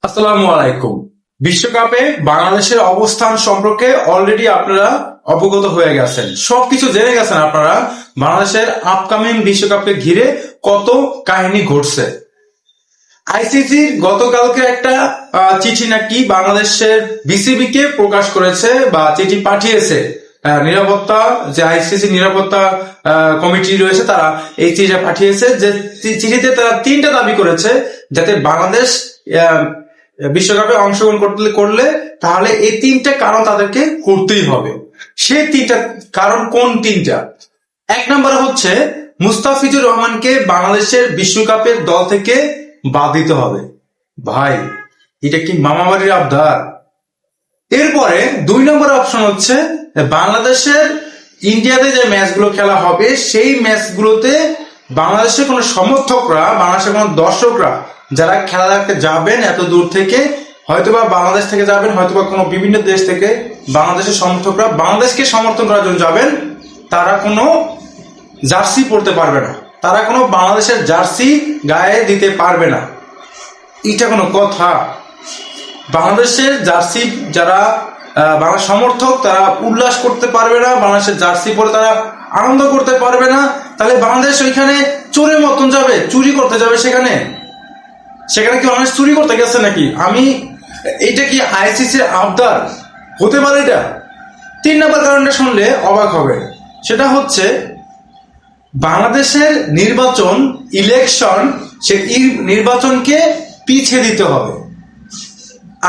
আসসালামু আলাইকুম। বিশ্বকাপে বাংলাদেশের অবস্থান সম্পর্কে অলরেডি আপনারা অবগত হয়ে গেছেন, সবকিছু জেনে গেছেন আপনারা। বাংলাদেশের আপকামিং বিশ্বকাপকে ঘিরে কত কাহিনী ঘটছে। আইসিসি গতকালকে একটা চিঠি নাকি বাংলাদেশের বিসিবি কে প্রকাশ করেছে বা চিঠি পাঠিয়েছে। নিরাপত্তা যে আইসিসি নিরাপত্তা কমিটি রয়েছে তারা এই চিঠিটা পাঠিয়েছে, যে চিঠিতে তারা তিনটা দাবি করেছে যাতে বাংলাদেশ বিশ্বকাপে অংশগ্রহণ করলে তাহলে এই তিনটা কারণ তাদেরকে করতেই হবে। সেই তিনটা কারণ কোন তিনটা? এক নম্বরে হচ্ছে মুস্তাফিজুর রহমানকে বাংলাদেশের বিশ্বকাপের দল থেকে বাদ দিতে হবে। ভাই, এটা কি মামাবাড়ির আবদার? এরপরে দুই নম্বর অপশন হচ্ছে বাংলাদেশের ইন্ডিয়াতে যে ম্যাচগুলো খেলা হবে সেই ম্যাচগুলোতে বাংলাদেশের কোনো সমর্থকরা, বাংলাদেশের কোনো দর্শকরা যারা খেলা দেখতে যাবেন এত দূর থেকে, হয়তোবা বাংলাদেশ থেকে যাবেন, হয়তোবা কোনো বিভিন্ন দেশ থেকে বাংলাদেশের সমর্থকরা বাংলাদেশকে সমর্থন করার জন্য যাবেন, তারা কোনো জার্সি পরতে পারবে না, তারা কোনো বাংলাদেশের জার্সি গায়ে দিতে পারবে না। এটা কোনো কথা? বাংলাদেশের জার্সি যারা বাংলা সমর্থক তারা উল্লাস করতে পারবে না, বাংলাদেশের জার্সি পরে তারা আনন্দ করতে পারবে না, তাহলে বাংলাদেশ ওইখানে চোরের মতন যাবে, চুরি করতে যাবে। সেখানে কি বাংলাদেশ চুরি করতে গেছে নাকি? এইটা কি আইসিসির আবদার হতে পারে? এটা তিন নম্বর কারণটা শুনলে অবাক হবে, সেটা হচ্ছে বাংলাদেশের নির্বাচন, ইলেকশন, সেই নির্বাচনকে পিছিয়ে দিতে হবে।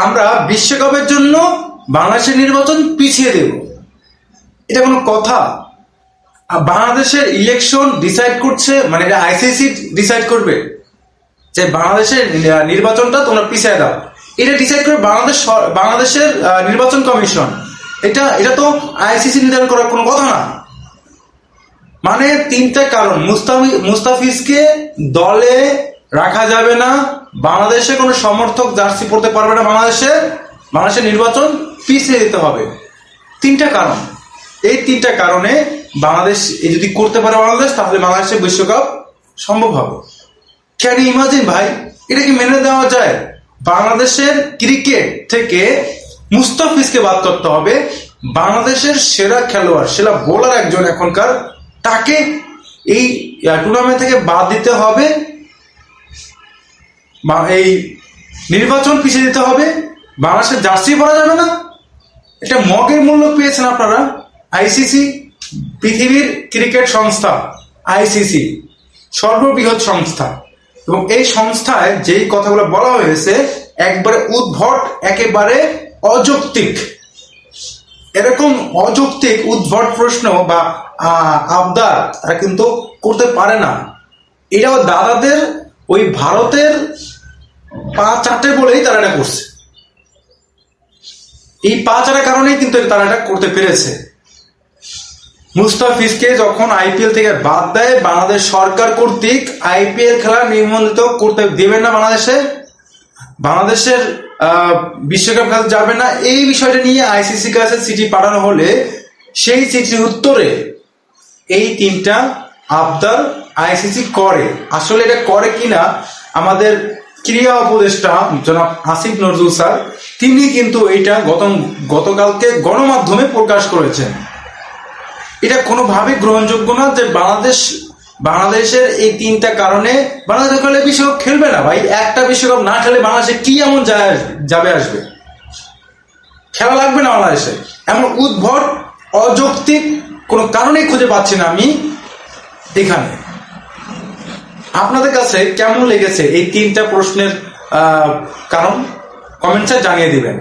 আমরা বিশ্বকাপের জন্য বাংলাদেশের নির্বাচন পিছিয়ে দেব, এটা কোনো কথা? বাংলাদেশের ইলেকশন ডিসাইড করছে, মানে এটা আইসিসি ডিসাইড করবে যে বাংলাদেশের নির্বাচনটা তোমরা পিছিয়ে দাও? এটা ডিসাইড করবে বাংলাদেশের নির্বাচন কমিশন। এটা তো আইসিসি নির্ধারণ করার কোনো কথা না। মানে তিনটা কারণ, মুস্তাফিজকে দলে রাখা যাবে না, বাংলাদেশে কোনো সমর্থক জার্সি পড়তে পারবে না, বাংলাদেশের নির্বাচন পিছিয়ে দিতে হবে। তিনটা কারণ, এই তিনটা কারণে বাংলাদেশ যদি করতে পারে বাংলাদেশ, তাহলে বাংলাদেশের বিশ্বকাপ সম্ভব হবে। ক্যান ইউ ইমাজিন ভাই? এটা কি মেনে দেওয়া যায়? বাংলাদেশের ক্রিকেট থেকে মুস্তাফিজকে বাদ করতে হবে, বাংলাদেশের সেরা খেলোয়াড়, সেরা বোলার একজন এখনকার, তাকে এই টুর্নামেন্ট থেকে বাদ দিতে হবে, এই নির্বাচন পিছিয়ে দিতে হবে, বাংলাদেশের জার্সি পরা যাবে না। এটা মগের মূল্য পেয়েছেন আপনারা। আইসিসি পৃথিবীর ক্রিকেট সংস্থা, আইসিসি সর্ববৃহৎ সংস্থা, এবং এই সংস্থায় যেই কথাগুলো বলা হয়েছে একবারে উদ্ভট, একেবারে অযৌক্তিক। এরকম অযৌক্তিক উদ্ভট প্রশ্ন বা আবদার তারা কিন্তু করতে পারে না। এটাও দাদাদের ওই ভারতের পা চাটে বলেই তারা এটা করছে। এই পা চাটার কারণেই কিন্তু তারা এটা করতে পেরেছে। মুস্তাফিজকে যখন আইপিএল থেকে বাদ দেয়, বাংলাদেশ সরকার কর্তৃক আইপিএল খেলা নিবন্ধিত করতে দেবে না, বাংলাদেশের বিশ্বকাপ খেলতে যাবে না, এই বিষয়টা নিয়ে আইসিসি কাছে চিঠি পাঠানো হলে সেই চিঠির উত্তরে এই তিনটা আবদার আইসিসি করে। আসলে এটা করে কিনা আমাদের ক্রীড়া উপদেষ্টা জনাব আসিফ নজরুল স্যার, তিনি কিন্তু এইটা গতকালকে গণমাধ্যমে প্রকাশ করেছেন। এটা কোনোভাবে গ্রহণযোগ্য না যে বাংলাদেশের এই তিনটা কারণে বাংলাদেশ খেলে বিশ্বকাপ খেলবে না। ভাই, একটা বিশ্বকাপ না খেলে বাংলাদেশে কি এমন আসবে? খেলা লাগবে না বাংলাদেশে? এমন উদ্ভট অযৌক্তিক কোনো কারণেই খুঁজে পাচ্ছি না আমি এখানে। আপনাদের কাছে কেমন লেগেছে এই তিনটা প্রশ্নের কারণ? কমেন্টসে জানিয়ে দিবেন।